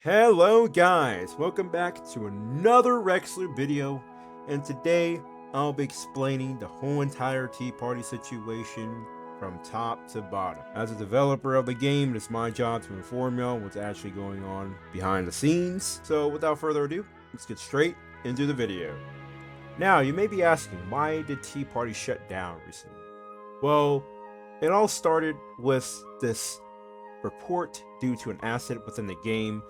Hello guys, welcome back to another Rexler video, and today I'll be explaining the whole entire Tea Party situation from top to bottom. As a developer of the game, it's my job to inform y'all what's actually going on behind the scenes. So without further ado, let's get straight into the video. Now, you may be asking, why did Tea Party shut down recently? Well, it all started with this report due to an asset within the game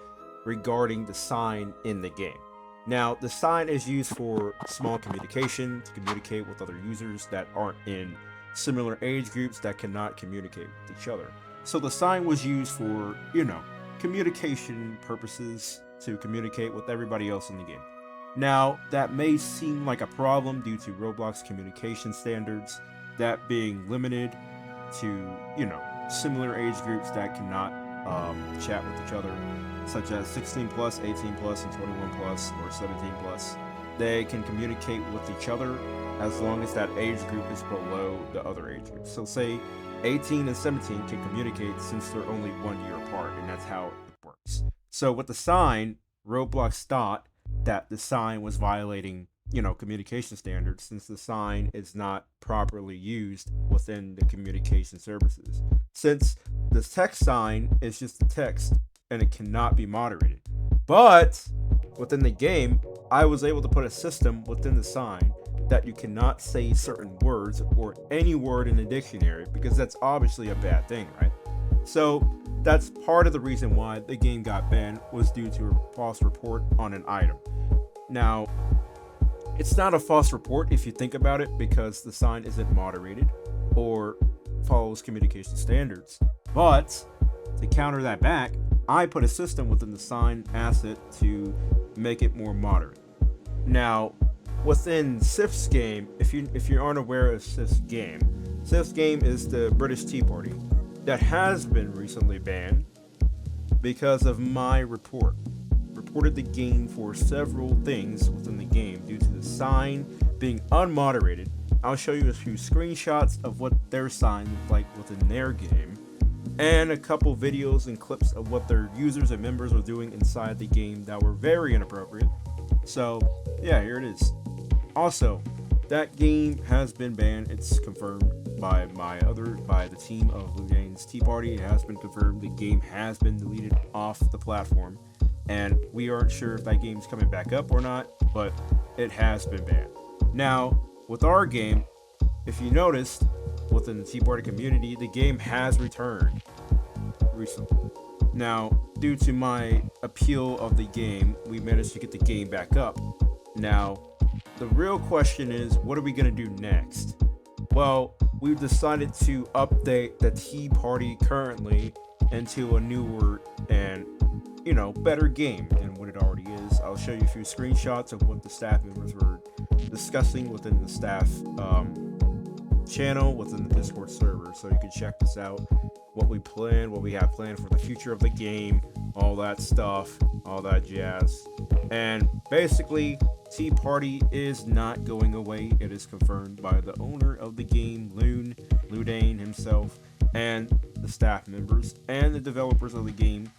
regarding the sign in the game. Now, the sign is used for small communication to communicate with other users that aren't in similar age groups that cannot communicate with each other. So the sign was used for, communication purposes to communicate with everybody else in the game. Now, that may seem like a problem due to Roblox communication standards, that being limited to, similar age groups that cannot chat with each other, such as 16 plus, 18 plus, and 21 plus, or 17 plus. They can communicate with each other as long as that age group is below the other age group. So say 18 and 17 can communicate since they're only 1 year apart, and that's how it works. So with the sign, Roblox thought that the sign was violating, communication standards, since the sign is not properly used within the communication services. Since the text sign is just the text and it cannot be moderated. But within the game, I was able to put a system within the sign that you cannot say certain words or any word in the dictionary, because that's obviously a bad thing, right? So that's part of the reason why the game got banned, was due to a false report on an item. Now, it's not a false report if you think about it, because the sign isn't moderated or follows communication standards. But to counter that back, I put a system within the sign asset to make it more moderate. Now, within Sif's game, if you aren't aware of Sif's game is the British Tea Party that has been recently banned because of my reported the game for several things within the game due to the sign being unmoderated. I'll show you a few screenshots of what their sign looked like within their game, and a couple videos and clips of what their users and members were doing inside the game that were very inappropriate. So yeah, here it is. Also, that game has been banned. It's confirmed by the team of Lunedain's Tea Party. It has been confirmed the game has been deleted off the platform, and we aren't sure if that game's coming back up or not, but it has been banned. Now, with our game, if you noticed, within the Tea Party community, the game has returned recently. Now, due to my appeal of the game, we managed to get the game back up. Now, the real question is, what are we going to do next? Well, we've decided to update the Tea Party currently into a newer and, better game than what it already is. I'll show you a few screenshots of what the staff members were discussing within the staff channel within the Discord server, so you can check this out, what we have planned for the future of the game, all that stuff, all that jazz. And basically, Tea Party is not going away. It is confirmed by the owner of the game, Lunedain himself, and the staff members and the developers of the game.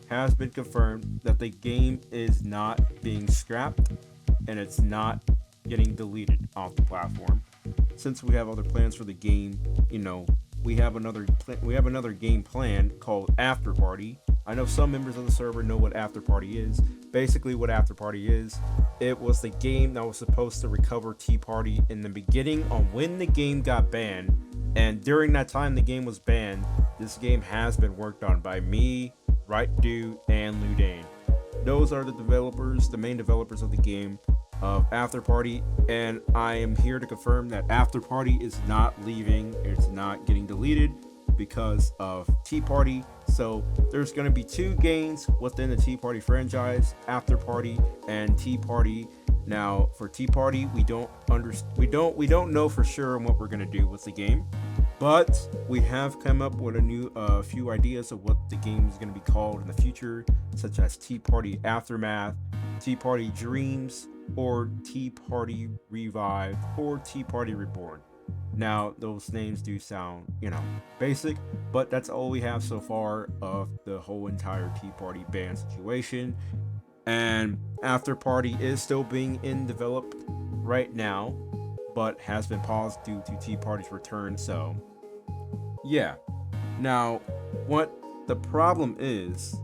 Has been confirmed that the game is not being scrapped and it's not getting deleted off the platform. Since we have other plans for the game, we have another game planned called After Party. I know some members of the server know what After Party is. Basically, what After Party is, it was the game that was supposed to recover Tea Party in the beginning on when the game got banned, and during that time the game was banned, this game has been worked on by me, Right Dude, and Lunedain. Those are the main developers of the game of After Party, and I am here to confirm that After Party is not leaving. It's not getting deleted because of Tea Party. So there's going to be 2 games within the Tea Party franchise, After Party and Tea Party. Now, for Tea Party, we don't know for sure what we're going to do with the game, but we have come up with a few ideas of what the game is going to be called in the future, such as Tea Party Aftermath, Tea Party Dreams, or Tea Party Revived, or Tea Party Reborn. Now, those names do sound, basic, but that's all we have so far of the whole entire Tea Party ban situation. And After Party is still being in developed right now, but has been paused due to Tea Party's return. So, yeah. Now, what the problem is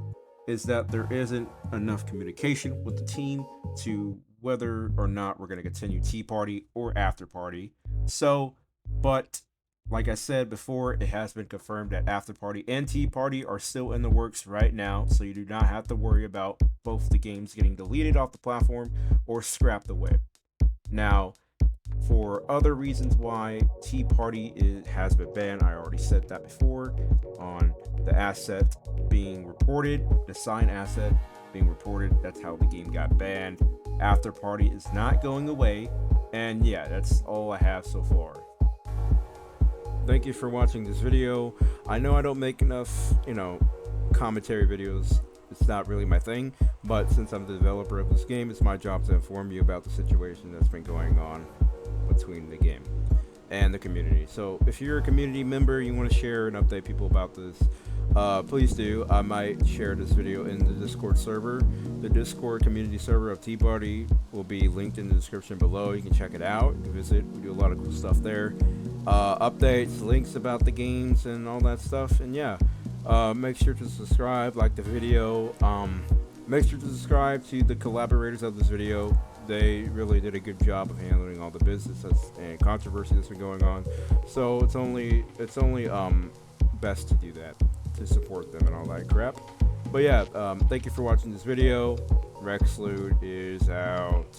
that there isn't enough communication with the team to whether or not we're going to continue Tea Party or After Party. So, but like I said before, it has been confirmed that After Party and Tea Party are still in the works right now, so you do not have to worry about both the games getting deleted off the platform or scrapped away. Now, for other reasons why Tea Party has been banned, I already said that before on the asset being reported, the sign asset being reported. That's how the game got banned. After Party is not going away, and yeah, that's all I have so far. Thank you for watching this video. I know I don't make enough, commentary videos. It's not really my thing, but since I'm the developer of this game, it's my job to inform you about the situation that's been going on between the game and the community. So if you're a community member, you want to share and update people about this, please do. I might share this video in the Discord server. The Discord community server of Tea Party will be linked in the description below. You can check it out. You can visit. We do a lot of cool stuff there. Updates, links about the games, and all that stuff. And yeah, make sure to subscribe, like the video. Make sure to subscribe to the collaborators of this video. They really did a good job of handling all the business and controversy that's been going on. So it's only best to do that, to support them and all that crap. But yeah, thank you for watching this video. Rexlude is out.